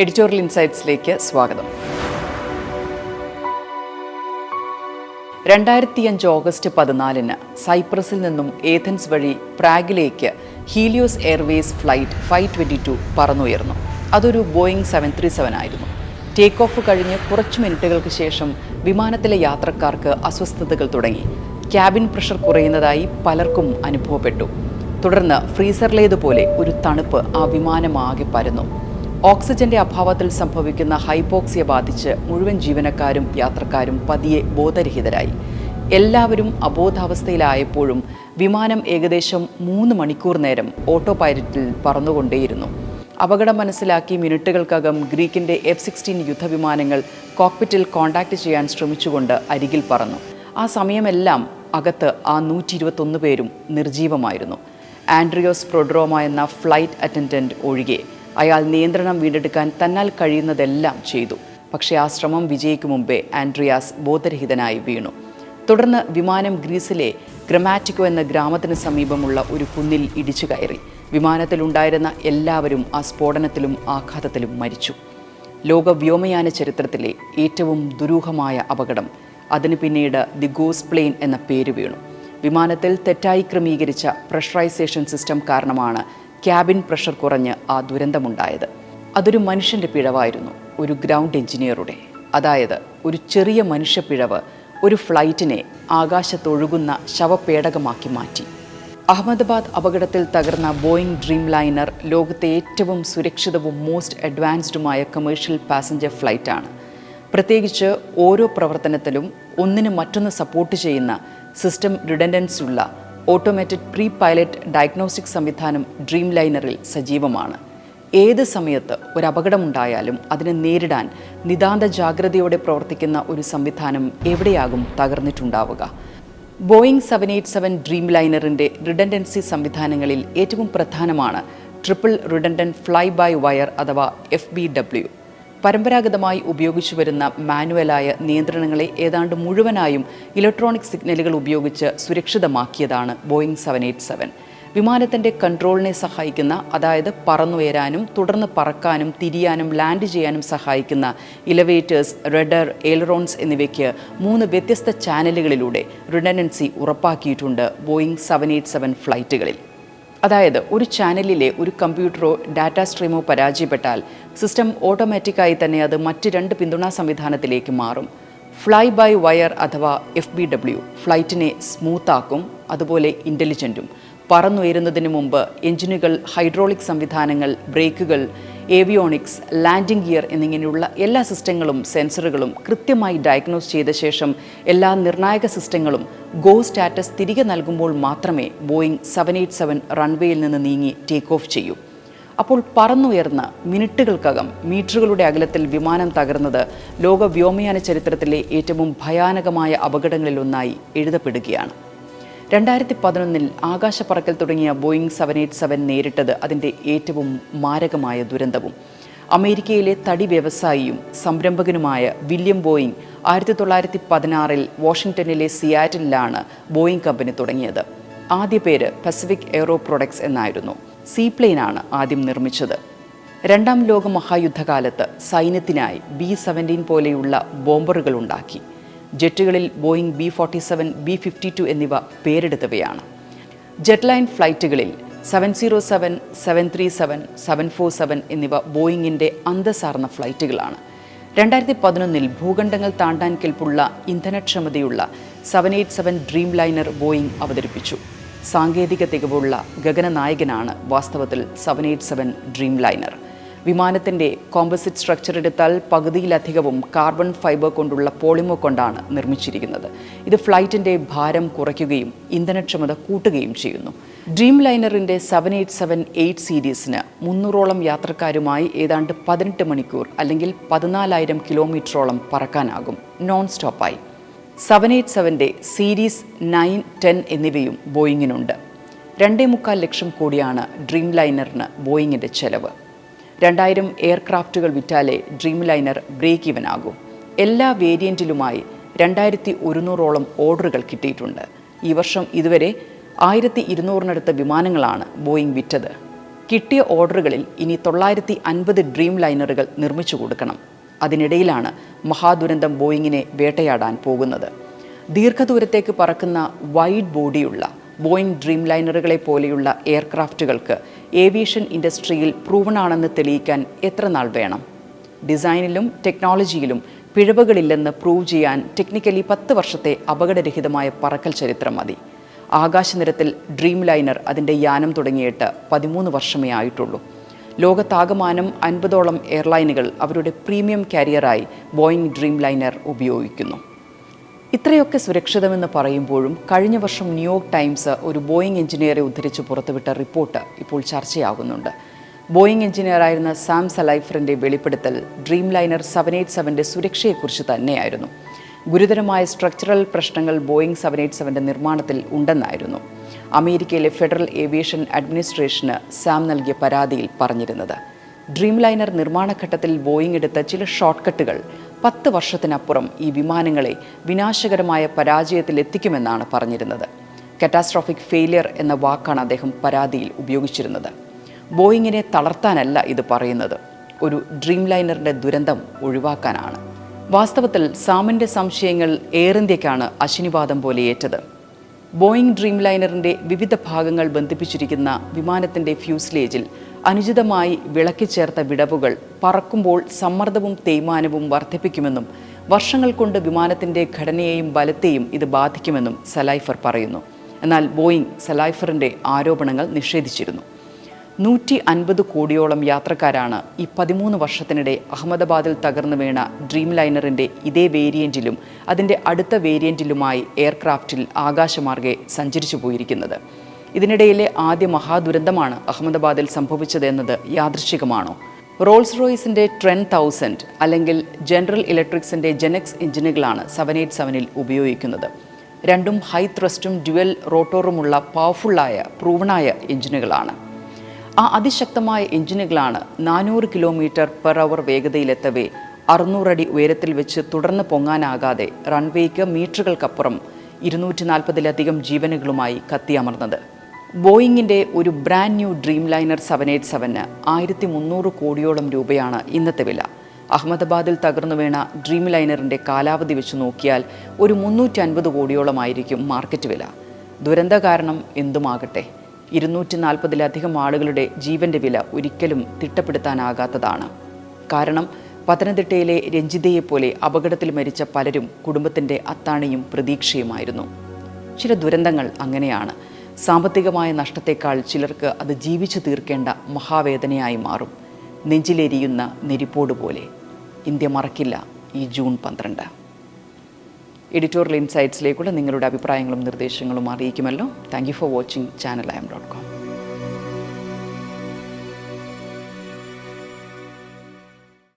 Editorial ഇൻസൈറ്റ്സിലേക്ക് സ്വാഗതം. 2005 August 14 സൈപ്രസിൽ നിന്നും Athens വഴി പ്രാഗിലേക്ക് ഹീലിയോസ് എയർവേസ് ഫ്ലൈറ്റ് 522 പറന്നുയർന്നു. അതൊരു ബോയിങ് 737 ആയിരുന്നു. ടേക്ക് ഓഫ് കഴിഞ്ഞ് കുറച്ചു മിനിറ്റുകൾക്ക് ശേഷം വിമാനത്തിലെ യാത്രക്കാർക്ക് അസ്വസ്ഥതകൾ തുടങ്ങി. ക്യാബിൻ പ്രഷർ കുറയുന്നതായി പലർക്കും അനുഭവപ്പെട്ടു. തുടർന്ന് ഫ്രീസറിലേതുപോലെ ഒരു തണുപ്പ് ആ വിമാനമാകെ പരന്നു. ഓക്സിജന്റെ അഭാവത്തിൽ സംഭവിക്കുന്ന ഹൈപ്പോക്സിയ ബാധിച്ച് മുഴുവൻ ജീവനക്കാരും യാത്രക്കാരും പതിയെ ബോധരഹിതരായി. എല്ലാവരും അബോധാവസ്ഥയിലായപ്പോഴും വിമാനം ഏകദേശം 3 മണിക്കൂർ നേരം ഓട്ടോ പൈലറ്റിൽ പറന്നുകൊണ്ടേയിരുന്നു. അപകടം മനസ്സിലാക്കി മിനിറ്റുകൾക്കകം ഗ്രീക്കിന്റെ F-16 യുദ്ധവിമാനങ്ങൾ കോക്പിറ്റിൽ കോണ്ടാക്ട് ചെയ്യാൻ ശ്രമിച്ചുകൊണ്ട് അരികിൽ പറന്നു. ആ സമയമെല്ലാം അകത്ത് ആ 121 പേരും നിർജീവമായിരുന്നു. ആൻഡ്രിയോസ് പ്രൊഡ്രോമ എന്ന ഫ്ലൈറ്റ് അറ്റൻഡന്റ് ഒഴികെ. അയാൾ നിയന്ത്രണം വീണ്ടെടുക്കാൻ തന്നാൽ കഴിയുന്നതെല്ലാം ചെയ്തു. പക്ഷേ ആ ശ്രമം വിജയിക്കും മുമ്പേ ആൻഡ്രിയാസ് ബോധരഹിതനായി വീണു. തുടർന്ന് വിമാനം ഗ്രീസിലെ ഗ്രമാറ്റിക്കോ എന്ന ഗ്രാമത്തിന് സമീപമുള്ള ഒരു കുന്നിൽ ഇടിച്ചു കയറി. വിമാനത്തിലുണ്ടായിരുന്ന എല്ലാവരും ആ സ്ഫോടനത്തിലും ആഘാതത്തിലും മരിച്ചു. ലോക വ്യോമയാന ചരിത്രത്തിലെ ഏറ്റവും ദുരൂഹമായ അപകടം. അതിന് പിന്നീട് ദി ഗോസ്റ്റ് പ്ലെയിൻ എന്ന പേര് വീണു. വിമാനത്തിൽ തെറ്റായി ക്രമീകരിച്ച പ്രഷറൈസേഷൻ സിസ്റ്റം കാരണമാണ് ക്യാബിൻ പ്രഷർ കുറഞ്ഞ് ആ ദുരന്തമുണ്ടായത്. അതൊരു മനുഷ്യൻ്റെ പിഴവായിരുന്നു, ഒരു ഗ്രൗണ്ട് എഞ്ചിനീയറുടെ. അതായത് ഒരു ചെറിയ മനുഷ്യപ്പിഴവ് ഒരു ഫ്ലൈറ്റിനെ ആകാശത്തൊഴുകുന്ന ശവപേടകമാക്കി മാറ്റി. അഹമ്മദാബാദ് അപകടത്തിൽ തകർന്ന ബോയിങ് ഡ്രീം ലൈനർ ലോകത്തെ ഏറ്റവും സുരക്ഷിതവും മോസ്റ്റ് അഡ്വാൻസ്ഡുമായ കമേഴ്ഷ്യൽ പാസഞ്ചർ ഫ്ലൈറ്റാണ്. പ്രത്യേകിച്ച് ഓരോ പ്രവർത്തനത്തിലും ഒന്നിന് മറ്റൊന്ന് സപ്പോർട്ട് ചെയ്യുന്ന സിസ്റ്റം റിഡൻഡൻസി ഉള്ള ഓട്ടോമാറ്റഡ് പ്രീ പൈലറ്റ് ഡയഗ്നോസ്റ്റിക് സംവിധാനം ഡ്രീം ലൈനറിൽ സജീവമാണ്. ഏത് സമയത്ത് ഒരു അപകടമുണ്ടായാലും അതിനെ നേരിടാൻ നിതാന്ത ജാഗ്രതയോടെ പ്രവർത്തിക്കുന്ന ഒരു സംവിധാനം എവിടെയാകും തകർന്നിട്ടുണ്ടാവുക? ബോയിങ് 787 ഡ്രീം ലൈനറിൻ്റെ റിഡൻഡൻസി സംവിധാനങ്ങളിൽ ഏറ്റവും പ്രധാനമാണ് triple redundant fly by wire അഥവാ FBW. പരമ്പരാഗതമായി ഉപയോഗിച്ചു വരുന്ന മാനുവലായ നിയന്ത്രണങ്ങളെ ഏതാണ്ട് മുഴുവനായും ഇലക്ട്രോണിക് സിഗ്നലുകൾ ഉപയോഗിച്ച് സുരക്ഷിതമാക്കിയതാണ് ബോയിങ് 787. വിമാനത്തിൻ്റെ കൺട്രോളിനെ സഹായിക്കുന്ന, അതായത് പറന്നുയരാനും തുടർന്ന് പറക്കാനും തിരിയാനും ലാൻഡ് ചെയ്യാനും സഹായിക്കുന്ന ഇലവേറ്റേഴ്സ്, റഡർ, എയലറോൺസ് എന്നിവയ്ക്ക് 3 വ്യത്യസ്ത ചാനലുകളിലൂടെ റിഡൻഡൻസി ഉറപ്പാക്കിയിട്ടുണ്ട് ബോയിങ് 787 ഫ്ലൈറ്റുകളിൽ. അതായത് ഒരു ചാനലിലെ ഒരു കമ്പ്യൂട്ടറോ ഡാറ്റ സ്ട്രീമോ പരാജയപ്പെട്ടാൽ സിസ്റ്റം ഓട്ടോമാറ്റിക്കായി തന്നെ അത് മറ്റ് 2 പിന്തുണാ സംവിധാനത്തിലേക്ക് മാറും. ഫ്ലൈ ബൈ വയർ അഥവാ FBW ഫ്ലൈറ്റിനെ സ്മൂത്താക്കും, അതുപോലെ ഇൻ്റലിജൻറ്റും. പറന്നുയരുന്നതിന് മുമ്പ് എഞ്ചിനുകൾ, ഹൈഡ്രോളിക് സംവിധാനങ്ങൾ, ബ്രേക്കുകൾ, ഏവിയോണിക്സ്, ലാൻഡിംഗ് ഗിയർ എന്നിങ്ങനെയുള്ള എല്ലാ സിസ്റ്റങ്ങളും സെൻസറുകളും കൃത്യമായി ഡയഗ്നോസ് ചെയ്ത ശേഷം എല്ലാ നിർണായക സിസ്റ്റങ്ങളും ഗോ സ്റ്റാറ്റസ് തിരികെ നൽകുമ്പോൾ മാത്രമേ ബോയിങ് 787 റൺവേയിൽ നിന്ന് നീങ്ങി ടേക്ക് ഓഫ് ചെയ്യൂ. അപ്പോൾ പറന്നുയർന്ന മിനിറ്റുകൾക്കകം മീറ്ററുകളുടെ അകലത്തിൽ വിമാനം തകർന്നത് ലോക വ്യോമയാന ചരിത്രത്തിലെ ഏറ്റവും ഭയാനകമായ അപകടങ്ങളിലൊന്നായി എഴുതപ്പെടുകയാണ്. 2011 ആകാശപ്പറക്കൽ തുടങ്ങിയ ബോയിങ് 787 നേരിട്ടത് അതിൻ്റെ ഏറ്റവും മാരകമായ ദുരന്തവും. അമേരിക്കയിലെ തടി വ്യവസായിയും സംരംഭകനുമായ വില്യം ബോയിങ് 1916 വാഷിംഗ്ടണിലെ സിയാറ്റിലാണ് ബോയിങ് കമ്പനി തുടങ്ങിയത്. ആദ്യ പേര് പസഫിക് എയ്റോ പ്രൊഡക്ട്സ് എന്നായിരുന്നു. സീപ്ലെയിനാണ് ആദ്യം നിർമ്മിച്ചത്. 2ാം ലോക മഹായുദ്ധകാലത്ത് സൈന്യത്തിനായി B-17 പോലെയുള്ള ബോംബറുകൾ ഉണ്ടാക്കി. ജെറ്റുകളിൽ ബോയിങ് B-47, B-52 എന്നിവ പേരെടുത്തവയാണ്. ജെറ്റ് ലൈൻ ഫ്ലൈറ്റുകളിൽ 707, 737, 747 എന്നിവ ബോയിങ്ങിൻ്റെ അന്തസ്സാർന്ന ഫ്ലൈറ്റുകളാണ്. 2011 ഭൂഖണ്ഡങ്ങൾ താണ്ടാൻ കെൽപ്പുള്ള ഇന്ധനക്ഷമതയുള്ള 787 ഡ്രീം ലൈനർ ബോയിങ് അവതരിപ്പിച്ചു. സാങ്കേതിക തികവുള്ള ഗഗനനായകനാണ് വാസ്തവത്തിൽ 787 ഡ്രീം ലൈനർ. വിമാനത്തിൻ്റെ കോമ്പസിറ്റ് സ്ട്രക്ചർ എടുത്താൽ പകുതിയിലധികവും കാർബൺ ഫൈബർ കൊണ്ടുള്ള പോളിമർ കൊണ്ടാണ് നിർമ്മിച്ചിരിക്കുന്നത്. ഇത് ഫ്ലൈറ്റിൻ്റെ ഭാരം കുറയ്ക്കുകയും ഇന്ധനക്ഷമത കൂട്ടുകയും ചെയ്യുന്നു. ഡ്രീം ലൈനറിൻ്റെ 787-8 സീരീസിന് 300ഓളം യാത്രക്കാരുമായി ഏതാണ്ട് 18 മണിക്കൂർ അല്ലെങ്കിൽ 14,000 കിലോമീറ്ററോളം പറക്കാനാകും നോൺ സ്റ്റോപ്പായി. 787ൻ്റെ സീരീസ് 9, 10 എന്നിവയും ബോയിങ്ങിനുണ്ട്. 2.25 ലക്ഷം കോടിയാണ് ഡ്രീം ലൈനറിന് ബോയിങ്ങിൻ്റെ ചെലവ്. 2000 എയർക്രാഫ്റ്റുകൾ വിറ്റാലേ ഡ്രീം ലൈനർ ബ്രേക്ക് ഈവൻ ആകും. എല്ലാ വേരിയൻറ്റിലുമായി 2100ഓളം ഓർഡറുകൾ കിട്ടിയിട്ടുണ്ട്. ഈ വർഷം ഇതുവരെ 1200-നടുത്ത വിമാനങ്ങളാണ് ബോയിങ് വിറ്റത്. കിട്ടിയ ഓർഡറുകളിൽ ഇനി 950 ഡ്രീം ലൈനറുകൾ നിർമ്മിച്ചു കൊടുക്കണം. അതിനിടയിലാണ് മഹാദുരന്തം ബോയിങ്ങിനെ വേട്ടയാടാൻ പോകുന്നത്. ദീർഘദൂരത്തേക്ക് പറക്കുന്ന വൈഡ് ബോഡിയുള്ള ബോയിങ് ഡ്രീം ലൈനറുകളെ പോലെയുള്ള എയർക്രാഫ്റ്റുകൾക്ക് ഏവിയേഷൻ ഇൻഡസ്ട്രിയിൽ പ്രൂവണാണെന്ന് തെളിയിക്കാൻ എത്ര നാൾ വേണം? ഡിസൈനിലും ടെക്നോളജിയിലും പിഴവുകളില്ലെന്ന് പ്രൂവ് ചെയ്യാൻ ടെക്നിക്കലി 10 വർഷത്തെ അപകടരഹിതമായ പറക്കൽ ചരിത്രം മതി. ആകാശനിരത്തിൽ ഡ്രീം ലൈനർ അതിൻ്റെ യാനം തുടങ്ങിയിട്ട് 13 വർഷമേ ആയിട്ടുള്ളൂ. ലോകത്താകമാനം 50ഓളം എയർലൈനുകൾ അവരുടെ പ്രീമിയം കാരിയറായി ബോയിങ് ഡ്രീം ലൈനർ ഉപയോഗിക്കുന്നു. ഇത്രയൊക്കെ സുരക്ഷിതമെന്ന് പറയുമ്പോഴും കഴിഞ്ഞ വർഷം ന്യൂയോർക്ക് ടൈംസ് ഒരു ബോയിങ് എഞ്ചിനീയറെ ഉദ്ധരിച്ച് പുറത്തുവിട്ട റിപ്പോർട്ട് ഇപ്പോൾ ചർച്ചയാകുന്നുണ്ട്. ബോയിങ് എഞ്ചിനീയറായിരുന്ന സാം സലൈഫറിൻ്റെ വെളിപ്പെടുത്തൽ ഡ്രീം ലൈനർ 787ൻ്റെ സുരക്ഷയെക്കുറിച്ച് തന്നെയായിരുന്നു. ഗുരുതരമായ സ്ട്രക്ചറൽ പ്രശ്നങ്ങൾ ബോയിങ് 787ൻ്റെ നിർമ്മാണത്തിൽ ഉണ്ടെന്നായിരുന്നു അമേരിക്കയിലെ ഫെഡറൽ ഏവിയേഷൻ അഡ്മിനിസ്ട്രേഷന് സാം നൽകിയ പരാതിയിൽ പറഞ്ഞിരുന്നത്. ഡ്രീം ലൈനർ നിർമ്മാണഘട്ടത്തിൽ ബോയിങ് എടുത്ത ചില ഷോർട്ട് കട്ടുകൾ 10 വർഷത്തിനപ്പുറം ഈ വിമാനങ്ങളെ വിനാശകരമായ പരാജയത്തിലെത്തിക്കുമെന്നാണ് പറഞ്ഞിരുന്നത്. കറ്റാസ്ട്രോഫിക് ഫെയിലിയർ എന്ന വാക്കാണ് അദ്ദേഹം പരാതിയിൽ ഉപയോഗിച്ചിരുന്നത്. ബോയിങ്ങിനെ തളർത്താനല്ല ഇത് പറയുന്നത്, ഒരു ഡ്രീം ലൈനറിൻ്റെ ദുരന്തം ഒഴിവാക്കാനാണ്. വാസ്തവത്തിൽ സാമിൻ്റെ സംശയങ്ങൾ എയർ ഇന്ത്യക്കാണ് അശനിവാദം പോലെ ഏറ്റത്. ബോയിങ് ഡ്രീം ലൈനറിൻ്റെ വിവിധ ഭാഗങ്ങൾ ബന്ധിപ്പിച്ചിരിക്കുന്ന വിമാനത്തിൻ്റെ ഫ്യൂസ്ലേജിൽ അനുചിതമായി വിളക്കിച്ചേർത്ത വിടവുകൾ പറക്കുമ്പോൾ സമ്മർദ്ദവും തേയ്മാനവും വർദ്ധിപ്പിക്കുമെന്നും വർഷങ്ങൾ കൊണ്ട് വിമാനത്തിൻ്റെ ഘടനയെയും ബലത്തെയും ഇത് ബാധിക്കുമെന്നും സലൈഫർ പറയുന്നു. എന്നാൽ ബോയിങ് സലൈഫറിൻ്റെ ആരോപണങ്ങൾ നിഷേധിച്ചിരുന്നു. 150 കോടിയോളം യാത്രക്കാരാണ് ഈ 13 വർഷത്തിനിടെ അഹമ്മദാബാദിൽ തകർന്നു വീണ ഡ്രീം ലൈനറിൻ്റെ ഇതേ വേരിയൻറ്റിലും അതിൻ്റെ അടുത്ത വേരിയൻറ്റിലുമായി എയർക്രാഫ്റ്റിൽ ആകാശമാർഗെ സഞ്ചരിച്ചു പോയിരിക്കുന്നത്. ഇതിനിടയിലെ ആദ്യ മഹാദുരന്തമാണ് അഹമ്മദാബാദിൽ സംഭവിച്ചതെന്നത് യാദൃശ്ചികമാണോ? റോൾസ് റോയ്സിൻ്റെ ട്രെൻ 1000 അല്ലെങ്കിൽ ജനറൽ ഇലക്ട്രിക്സിൻ്റെ ജെനെക്സ് എഞ്ചിനുകളാണ് 787ൽ ഉപയോഗിക്കുന്നത്. രണ്ടും ഹൈ ത്രസ്റ്റും ഡ്യുവൽ റോട്ടോറുമുള്ള പവർഫുള്ളായ പ്രൂവണായ എഞ്ചിനുകളാണ്. ആ അതിശക്തമായ എഞ്ചിനുകളാണ് 400 km/h വേഗതയിലെത്തവേ 600 അടി ഉയരത്തിൽ വെച്ച് തുടർന്ന് പൊങ്ങാനാകാതെ റൺവേക്ക് മീറ്ററുകൾക്കപ്പുറം 240-ലധികം ജീവനുകളുമായി കത്തിയമർന്നത്. ബോയിങ്ങിൻ്റെ ഒരു ബ്രാൻഡ് ന്യൂ ഡ്രീം ലൈനർ 787ന് 1300 കോടിയോളം രൂപയാണ് ഇന്നത്തെ വില. അഹമ്മദാബാദിൽ തകർന്നു വീണ ഡ്രീം ലൈനറിൻ്റെ കാലാവധി വെച്ച് നോക്കിയാൽ ഒരു 350 കോടിയോളമായിരിക്കും മാർക്കറ്റ് വില. ദുരന്ത കാരണം എന്തുമാകട്ടെ, 240-ലധികം ആളുകളുടെ ജീവൻ്റെ വില ഒരിക്കലും തിട്ടപ്പെടുത്താനാകാത്തതാണ്. കാരണം പത്തനംതിട്ടയിലെ രഞ്ജിതയെപ്പോലെ അപകടത്തിൽ മരിച്ച പലരും കുടുംബത്തിൻ്റെ അത്താണിയും പ്രതീക്ഷയുമായിരുന്നു. ചില ദുരന്തങ്ങൾ അങ്ങനെയാണ്. സാമ്പത്തികമായ നഷ്ടത്തേക്കാൾ ചിലർക്ക് അത് ജീവിച്ചു തീർക്കേണ്ട മഹാവേദനയായി മാറും. നെഞ്ചിലെരിയുന്ന നെരിപ്പോട് പോലെ. ഇന്ത്യ മറക്കില്ല ഈ ജൂൺ 12. എഡിറ്റോറിയൽ ഇൻസൈറ്റ്സിലേക്കുള്ള നിങ്ങളുടെ അഭിപ്രായങ്ങളും നിർദ്ദേശങ്ങളും അറിയിക്കുമല്ലോ. Thank you for watching channel.im.com.